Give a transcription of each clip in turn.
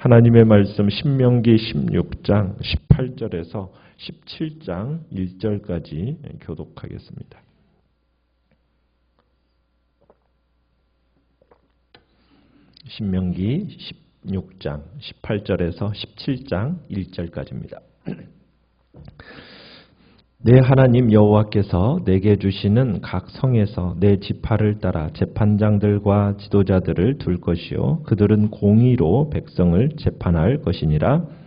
하나님의 말씀 신명기 16장 18절에서 17장 1절까지 교독하겠습니다. 신명기 16장 18절에서 17장 1절까지입니다. 내 하나님 여호와께서 내게 주시는 각 성에서 내 지파를 따라 재판장들과 지도자들을 둘 것이요 그들은 공의로 백성을 재판할 것이니라.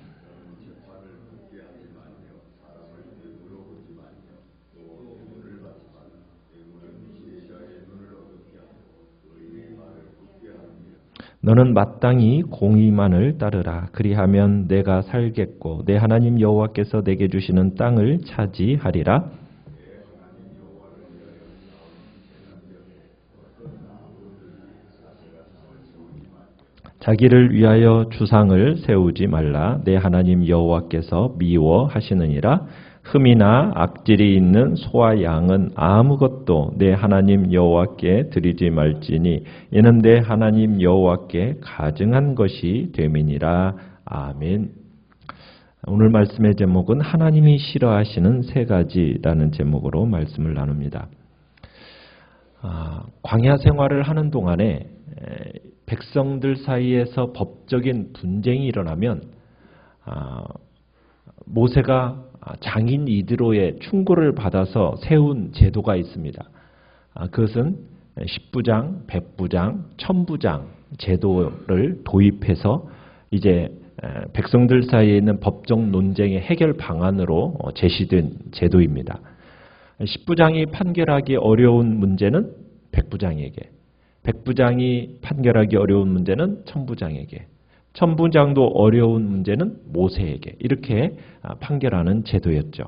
너는 마땅히 공의만을 따르라. 그리하면 내가 살겠고 내 하나님 여호와께서 내게 주시는 땅을 차지하리라. 자기를 위하여 주상을 세우지 말라. 내 하나님 여호와께서 미워하시느니라. 흠이나 악질이 있는 소와 양은 아무것도 내 하나님 여호와께 드리지 말지니 이는 내 하나님 여호와께 가증한 것이 됨이니라. 아멘. 오늘 말씀의 제목은 하나님이 싫어하시는 세 가지라는 제목으로 말씀을 나눕니다. 광야 생활을 하는 동안에 백성들 사이에서 법적인 분쟁이 일어나면 모세가 장인 이드로의 충고를 받아서 세운 제도가 있습니다. 그것은 십부장, 백부장, 천부장 제도를 도입해서 이제 백성들 사이에 있는 법적 논쟁의 해결 방안으로 제시된 제도입니다. 십부장이 판결하기 어려운 문제는 백부장에게, 백부장이 판결하기 어려운 문제는 천부장에게, 천부장도 어려운 문제는 모세에게 이렇게 판결하는 제도였죠.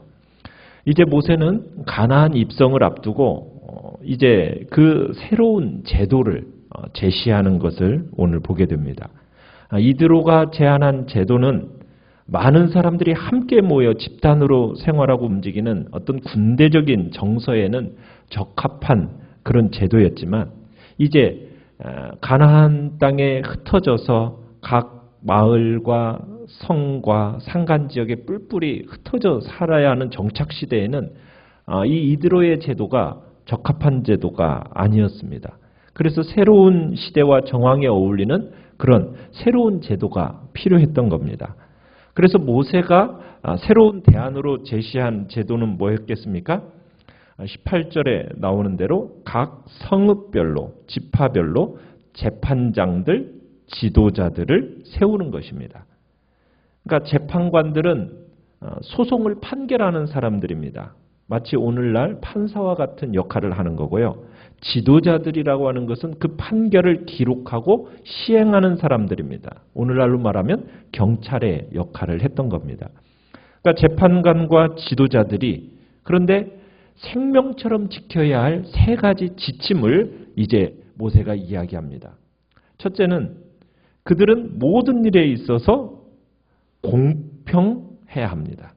이제 모세는 가나안 입성을 앞두고 이제 그 새로운 제도를 제시하는 것을 오늘 보게 됩니다. 이드로가 제안한 제도는 많은 사람들이 함께 모여 집단으로 생활하고 움직이는 어떤 군대적인 정서에는 적합한 그런 제도였지만 이제 가나안 땅에 흩어져서 각 마을과 성과 산간 지역에 뿔뿔이 흩어져 살아야 하는 정착 시대에는 이 이드로의 제도가 적합한 제도가 아니었습니다. 그래서 새로운 시대와 정황에 어울리는 그런 새로운 제도가 필요했던 겁니다. 그래서 모세가 새로운 대안으로 제시한 제도는 뭐였겠습니까? 18절에 나오는 대로 각 성읍별로, 지파별로 재판장들, 지도자들을 세우는 것입니다. 그러니까 재판관들은 소송을 판결하는 사람들입니다. 마치 오늘날 판사와 같은 역할을 하는 거고요. 지도자들이라고 하는 것은 그 판결을 기록하고 시행하는 사람들입니다. 오늘날로 말하면 경찰의 역할을 했던 겁니다. 그러니까 재판관과 지도자들이 그런데 생명처럼 지켜야 할 세 가지 지침을 이제 모세가 이야기합니다. 첫째는 그들은 모든 일에 있어서 공평해야 합니다.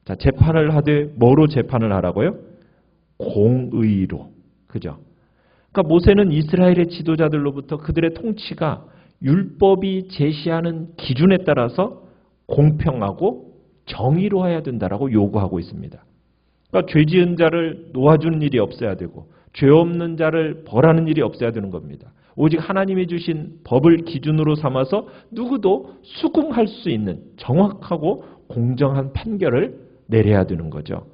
자, 재판을 하되 뭐로 재판을 하라고요? 공의로. 그죠? 그러니까 모세는 이스라엘의 지도자들로부터 그들의 통치가 율법이 제시하는 기준에 따라서 공평하고 정의로워야 된다라고 요구하고 있습니다. 그러니까 죄 지은 자를 놓아주는 일이 없어야 되고 죄 없는 자를 벌하는 일이 없어야 되는 겁니다. 오직 하나님이 주신 법을 기준으로 삼아서 누구도 수긍할 수 있는 정확하고 공정한 판결을 내려야 되는 거죠.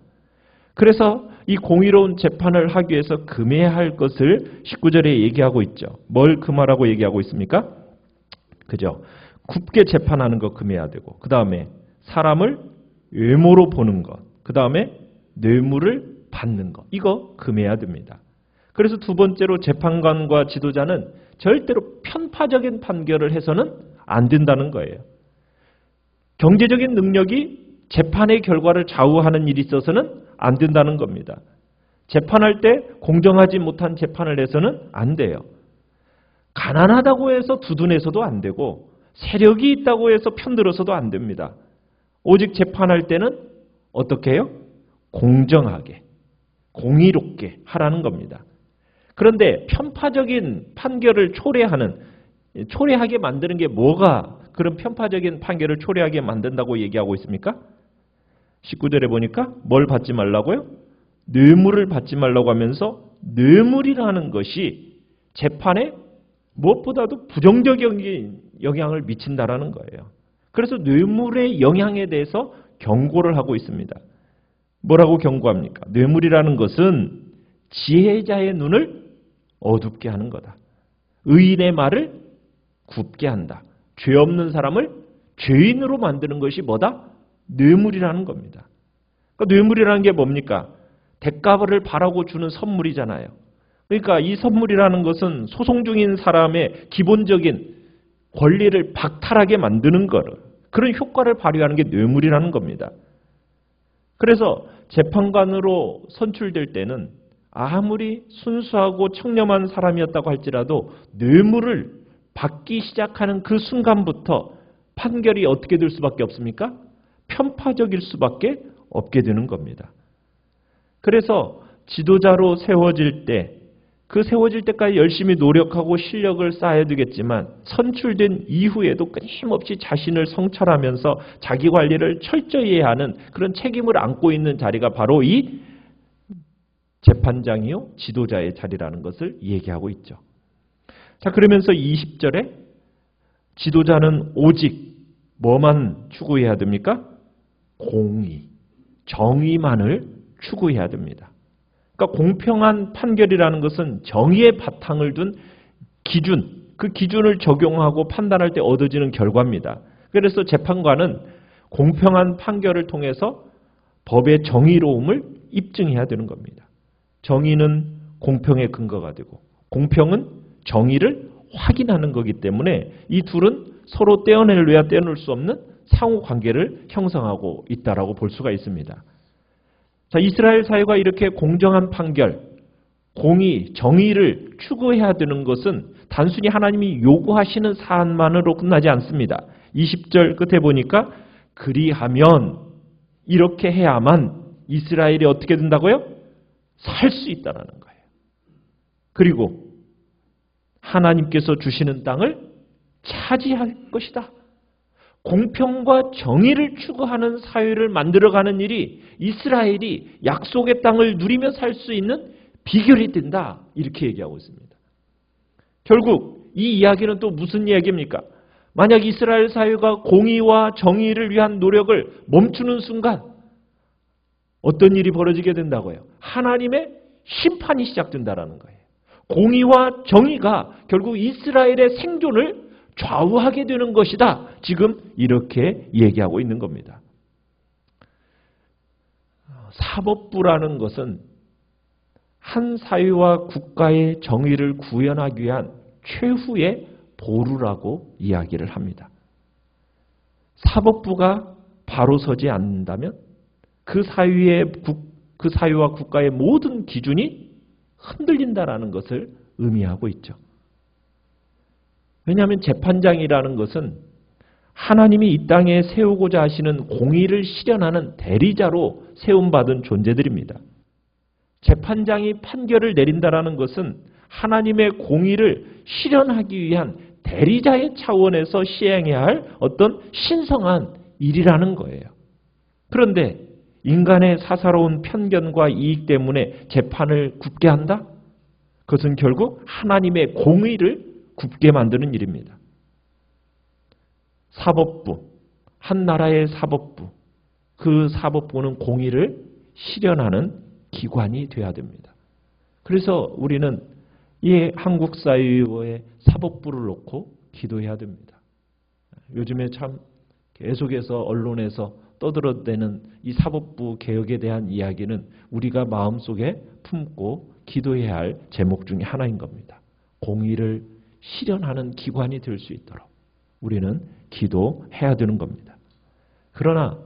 그래서 이 공의로운 재판을 하기 위해서 금해야 할 것을 19절에 얘기하고 있죠. 뭘 금하라고 얘기하고 있습니까? 그죠? 굽게 재판하는 거 금해야 되고 그 다음에 사람을 외모로 보는 것, 그 다음에 뇌물을 받는 것, 이거 금해야 됩니다. 그래서 두 번째로 재판관과 지도자는 절대로 편파적인 판결을 해서는 안 된다는 거예요. 경제적인 능력이 재판의 결과를 좌우하는 일이 있어서는 안 된다는 겁니다. 재판할 때 공정하지 못한 재판을 해서는 안 돼요. 가난하다고 해서 두둔해서도 안 되고 세력이 있다고 해서 편들어서도 안 됩니다. 오직 재판할 때는 어떻게 해요? 공정하게, 공의롭게 하라는 겁니다. 그런데 편파적인 판결을 초래하게 만드는 게 뭐가 그런 편파적인 판결을 초래하게 만든다고 얘기하고 있습니까? 19절에 보니까 뭘 받지 말라고요? 뇌물을 받지 말라고 하면서 뇌물이라는 것이 재판에 무엇보다도 부정적인 영향을 미친다라는 거예요. 그래서 뇌물의 영향에 대해서 경고를 하고 있습니다. 뭐라고 경고합니까? 뇌물이라는 것은 지혜자의 눈을 어둡게 하는 거다. 의인의 말을 굽게 한다. 죄 없는 사람을 죄인으로 만드는 것이 뭐다? 뇌물이라는 겁니다. 그러니까 뇌물이라는 게 뭡니까? 대가를 바라고 주는 선물이잖아요. 그러니까 이 선물이라는 것은 소송 중인 사람의 기본적인 권리를 박탈하게 만드는 거를, 그런 효과를 발휘하는 게 뇌물이라는 겁니다. 그래서 재판관으로 선출될 때는 아무리 순수하고 청렴한 사람이었다고 할지라도 뇌물을 받기 시작하는 그 순간부터 판결이 어떻게 될 수밖에 없습니까? 편파적일 수밖에 없게 되는 겁니다. 그래서 지도자로 세워질 때, 그 세워질 때까지 열심히 노력하고 실력을 쌓아야 되겠지만 선출된 이후에도 끊임없이 자신을 성찰하면서 자기 관리를 철저히 해야 하는 그런 책임을 안고 있는 자리가 바로 이 재판장이요, 지도자의 자리라는 것을 얘기하고 있죠. 자, 그러면서 20절에 지도자는 오직 뭐만 추구해야 됩니까? 공의, 정의만을 추구해야 됩니다. 그러니까 공평한 판결이라는 것은 정의의 바탕을 둔 기준, 그 기준을 적용하고 판단할 때 얻어지는 결과입니다. 그래서 재판관은 공평한 판결을 통해서 법의 정의로움을 입증해야 되는 겁니다. 정의는 공평의 근거가 되고 공평은 정의를 확인하는 거기 때문에 이 둘은 서로 떼어낼래야 떼어낼 수 없는 상호 관계를 형성하고 있다라고 볼 수가 있습니다. 자, 이스라엘 사회가 이렇게 공정한 판결, 공의, 정의를 추구해야 되는 것은 단순히 하나님이 요구하시는 사안만으로 끝나지 않습니다. 20절 끝에 보니까 그리하면, 이렇게 해야만 이스라엘이 어떻게 된다고요? 살 수 있다는 거예요. 그리고 하나님께서 주시는 땅을 차지할 것이다. 공평과 정의를 추구하는 사회를 만들어가는 일이 이스라엘이 약속의 땅을 누리며 살 수 있는 비결이 된다. 이렇게 얘기하고 있습니다. 결국 이 이야기는 또 무슨 이야기입니까? 만약 이스라엘 사회가 공의와 정의를 위한 노력을 멈추는 순간 어떤 일이 벌어지게 된다고요? 하나님의 심판이 시작된다는 거예요. 공의와 정의가 결국 이스라엘의 생존을 좌우하게 되는 것이다. 지금 이렇게 얘기하고 있는 겁니다. 사법부라는 것은 한 사회와 국가의 정의를 구현하기 위한 최후의 보루라고 이야기를 합니다. 사법부가 바로 서지 않는다면 그 사회와 국가의 모든 기준이 흔들린다라는 것을 의미하고 있죠. 왜냐하면 재판장이라는 것은 하나님이 이 땅에 세우고자 하시는 공의를 실현하는 대리자로 세움받은 존재들입니다. 재판장이 판결을 내린다라는 것은 하나님의 공의를 실현하기 위한 대리자의 차원에서 시행해야 할 어떤 신성한 일이라는 거예요. 그런데 인간의 사사로운 편견과 이익 때문에 재판을 굽게 한다? 그것은 결국 하나님의 공의를 굽게 만드는 일입니다. 사법부, 한 나라의 사법부, 그 사법부는 공의를 실현하는 기관이 돼야 됩니다. 그래서 우리는 이 한국 사회의 사법부를 놓고 기도해야 됩니다. 요즘에 참 계속해서 언론에서 떠들어대는 이 사법부 개혁에 대한 이야기는 우리가 마음속에 품고 기도해야 할 제목 중에 하나인 겁니다. 공의를 실현하는 기관이 될 수 있도록 우리는 기도해야 되는 겁니다. 그러나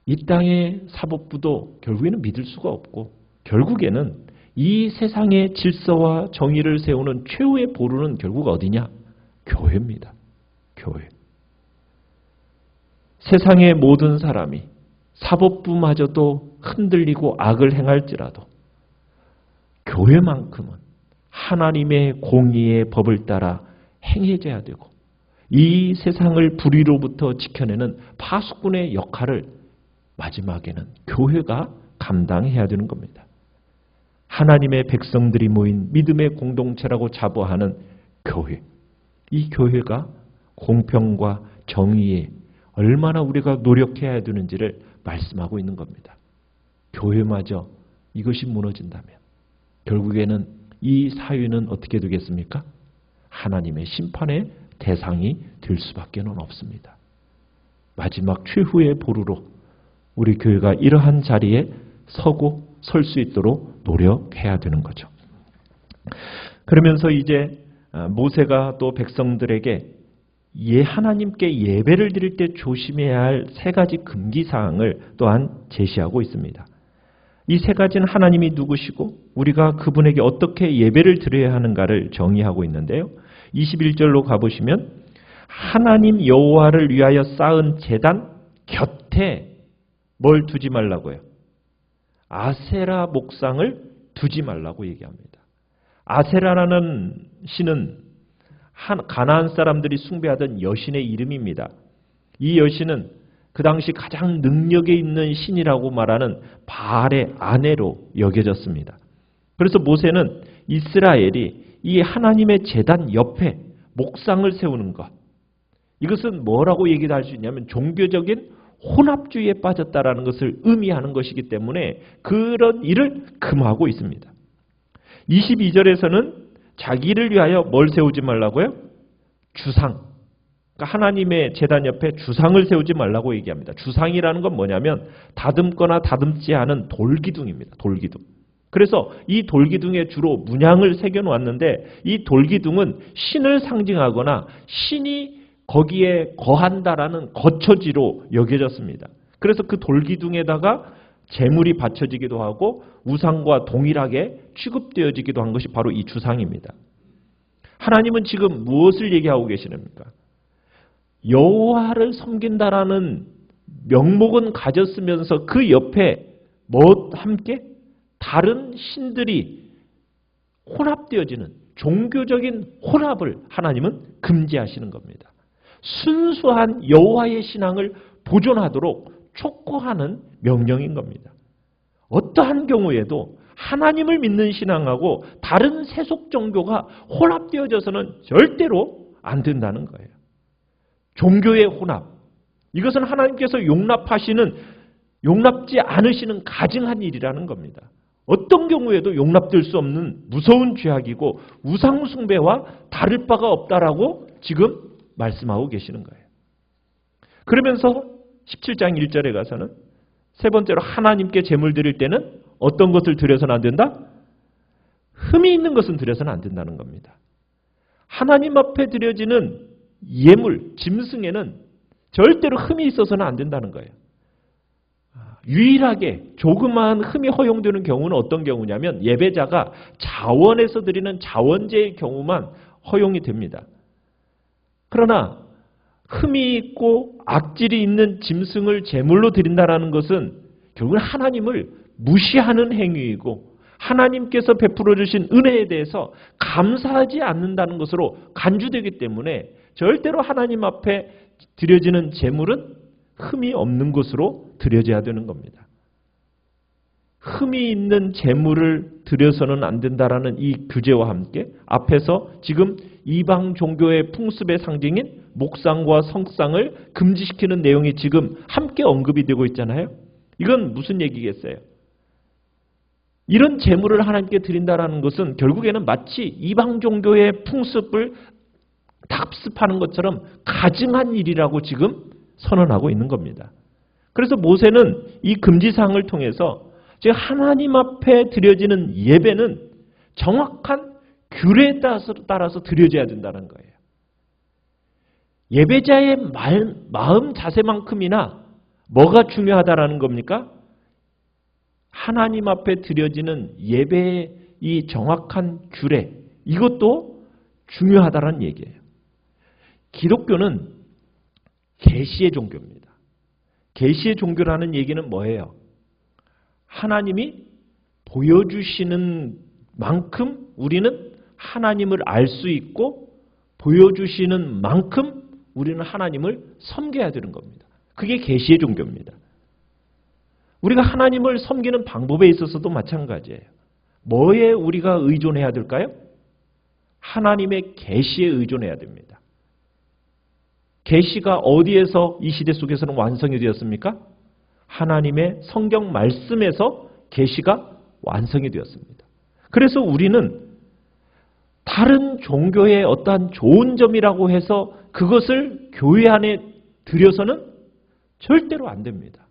이 땅의 사법부도 결국에는 믿을 수가 없고 결국에는 이 세상의 질서와 정의를 세우는 최후의 보루는 결국 어디냐? 교회입니다. 교회. 세상의 모든 사람이 사법부마저도 흔들리고 악을 행할지라도 교회만큼은 하나님의 공의의 법을 따라 행해져야 되고 이 세상을 불의로부터 지켜내는 파수꾼의 역할을 마지막에는 교회가 감당해야 되는 겁니다. 하나님의 백성들이 모인 믿음의 공동체라고 자부하는 교회. 이 교회가 공평과 정의에 얼마나 우리가 노력해야 되는지를 말씀하고 있는 겁니다. 교회마저 이것이 무너진다면 결국에는 이 사회는 어떻게 되겠습니까? 하나님의 심판의 대상이 될 수밖에 없습니다. 마지막 최후의 보루로 우리 교회가 이러한 자리에 서고 설 수 있도록 노력해야 되는 거죠. 그러면서 이제 모세가 또 백성들에게 하나님께 예배를 드릴 때 조심해야 할 세 가지 금기사항을 또한 제시하고 있습니다. 이 세 가지는 하나님이 누구시고 우리가 그분에게 어떻게 예배를 드려야 하는가를 정의하고 있는데요. 21절로 가보시면 하나님 여호와를 위하여 쌓은 제단 곁에 뭘 두지 말라고요? 아세라 목상을 두지 말라고 얘기합니다. 아세라라는 신은 가나안 사람들이 숭배하던 여신의 이름입니다. 이 여신은 그 당시 가장 능력에 있는 신이라고 말하는 바알의 아내로 여겨졌습니다. 그래서 모세는 이스라엘이 이 하나님의 제단 옆에 목상을 세우는 것, 이것은 뭐라고 얘기를 할 수 있냐면 종교적인 혼합주의에 빠졌다라는 것을 의미하는 것이기 때문에 그런 일을 금하고 있습니다. 22절에서는 자기를 위하여 뭘 세우지 말라고요? 주상. 그러니까 하나님의 제단 옆에 주상을 세우지 말라고 얘기합니다. 주상이라는 건 뭐냐면 다듬거나 다듬지 않은 돌기둥입니다. 돌기둥. 그래서 이 돌기둥에 주로 문양을 새겨놓았는데 이 돌기둥은 신을 상징하거나 신이 거기에 거한다라는 거처지로 여겨졌습니다. 그래서 그 돌기둥에다가 제물이 바쳐지기도 하고 우상과 동일하게 취급되어지기도 한 것이 바로 이 주상입니다. 하나님은 지금 무엇을 얘기하고 계시는입니까? 여호와를 섬긴다라는 명목은 가졌으면서 그 옆에 함께 다른 신들이 혼합되어지는 종교적인 혼합을 하나님은 금지하시는 겁니다. 순수한 여호와의 신앙을 보존하도록 촉구하는 명령인 겁니다. 어떠한 경우에도 하나님을 믿는 신앙하고 다른 세속 종교가 혼합되어져서는 절대로 안 된다는 거예요. 종교의 혼합. 이것은 하나님께서 용납지 않으시는 가증한 일이라는 겁니다. 어떤 경우에도 용납될 수 없는 무서운 죄악이고 우상 숭배와 다를 바가 없다라고 지금 말씀하고 계시는 거예요. 그러면서 17장 1절에 가서는 세 번째로 하나님께 제물 드릴 때는 어떤 것을 드려서는 안 된다? 흠이 있는 것은 드려서는 안 된다는 겁니다. 하나님 앞에 드려지는 예물, 짐승에는 절대로 흠이 있어서는 안 된다는 거예요. 유일하게 조그마한 흠이 허용되는 경우는 어떤 경우냐면 예배자가 자원에서 드리는 자원제의 경우만 허용이 됩니다. 그러나 흠이 있고 악질이 있는 짐승을 제물로 드린다는 것은 결국은 하나님을 무시하는 행위이고 하나님께서 베풀어 주신 은혜에 대해서 감사하지 않는다는 것으로 간주되기 때문에 절대로 하나님 앞에 드려지는 제물은 흠이 없는 것으로 드려져야 되는 겁니다. 흠이 있는 제물을 드려서는 안 된다라는 이 규제와 함께 앞에서 지금 이방 종교의 풍습의 상징인 목상과 성상을 금지시키는 내용이 지금 함께 언급이 되고 있잖아요. 이건 무슨 얘기겠어요? 이런 제물을 하나님께 드린다라는 것은 결국에는 마치 이방 종교의 풍습을 답습하는 것처럼 가증한 일이라고 지금 선언하고 있는 겁니다. 그래서 모세는 이 금지사항을 통해서 즉 하나님 앞에 드려지는 예배는 정확한 규례에 따라서 드려져야 된다는 거예요. 예배자의 마음 자세만큼이나 뭐가 중요하다라는 겁니까? 하나님 앞에 드려지는 예배의 이 정확한 규례, 이것도 중요하다는 얘기예요. 기독교는 계시의 종교입니다. 계시의 종교라는 얘기는 뭐예요? 하나님이 보여주시는 만큼 우리는 하나님을 알 수 있고 보여주시는 만큼 우리는 하나님을 섬겨야 되는 겁니다. 그게 계시의 종교입니다. 우리가 하나님을 섬기는 방법에 있어서도 마찬가지예요. 뭐에 우리가 의존해야 될까요? 하나님의 계시에 의존해야 됩니다. 계시가 어디에서 이 시대 속에서는 완성이 되었습니까? 하나님의 성경 말씀에서 계시가 완성이 되었습니다. 그래서 우리는 다른 종교의 어떠한 좋은 점이라고 해서 그것을 교회 안에 들여서는 절대로 안 됩니다.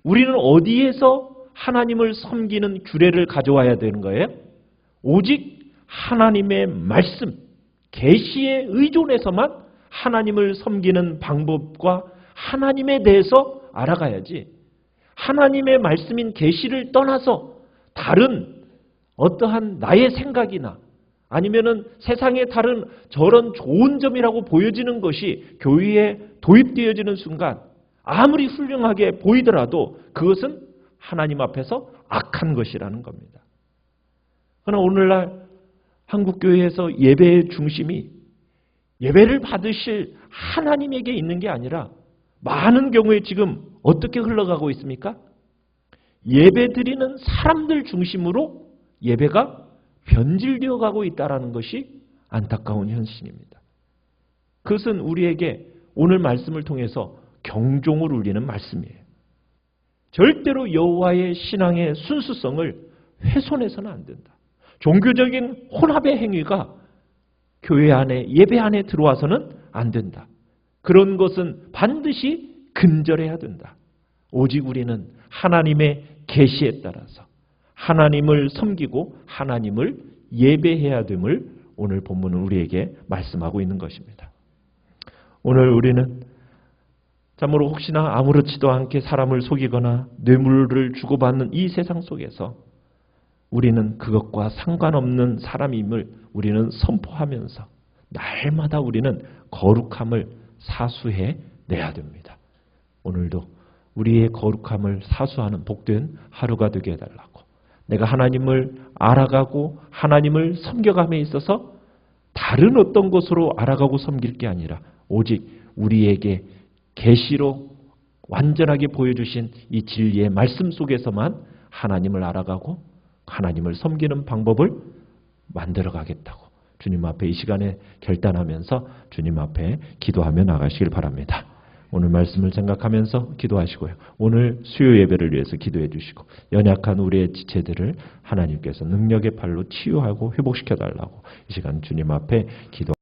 우리는 어디에서 하나님을 섬기는 규례를 가져와야 되는 거예요? 오직 하나님의 말씀, 계시에 의존해서만 하나님을 섬기는 방법과 하나님에 대해서 알아가야지, 하나님의 말씀인 계시를 떠나서 다른 어떠한 나의 생각이나 아니면은 세상의 다른 저런 좋은 점이라고 보여지는 것이 교회에 도입되어지는 순간 아무리 훌륭하게 보이더라도 그것은 하나님 앞에서 악한 것이라는 겁니다. 그러나 오늘날 한국교회에서 예배의 중심이 예배를 받으실 하나님에게 있는 게 아니라 많은 경우에 지금 어떻게 흘러가고 있습니까? 예배 드리는 사람들 중심으로 예배가 변질되어 가고 있다는 것이 안타까운 현실입니다. 그것은 우리에게 오늘 말씀을 통해서 경종을 울리는 말씀이에요. 절대로 여호와의 신앙의 순수성을 훼손해서는 안 된다. 종교적인 혼합의 행위가 교회 안에, 예배 안에 들어와서는 안 된다. 그런 것은 반드시 근절해야 된다. 오직 우리는 하나님의 계시에 따라서 하나님을 섬기고 하나님을 예배해야 됨을 오늘 본문은 우리에게 말씀하고 있는 것입니다. 오늘 우리는 참으로 혹시나 아무렇지도 않게 사람을 속이거나 뇌물을 주고받는 이 세상 속에서 우리는 그것과 상관없는 사람임을 우리는 선포하면서 날마다 우리는 거룩함을 사수해 내야 됩니다. 오늘도 우리의 거룩함을 사수하는 복된 하루가 되게 해달라고, 내가 하나님을 알아가고 하나님을 섬겨감에 있어서 다른 어떤 것으로 알아가고 섬길 게 아니라 오직 우리에게 계시로 완전하게 보여주신 이 진리의 말씀 속에서만 하나님을 알아가고 하나님을 섬기는 방법을 만들어가겠다고 주님 앞에 이 시간에 결단하면서 주님 앞에 기도하며 나가시길 바랍니다. 오늘 말씀을 생각하면서 기도하시고요. 오늘 수요 예배를 위해서 기도해 주시고 연약한 우리의 지체들을 하나님께서 능력의 팔로 치유하고 회복시켜 달라고 이 시간 주님 앞에 기도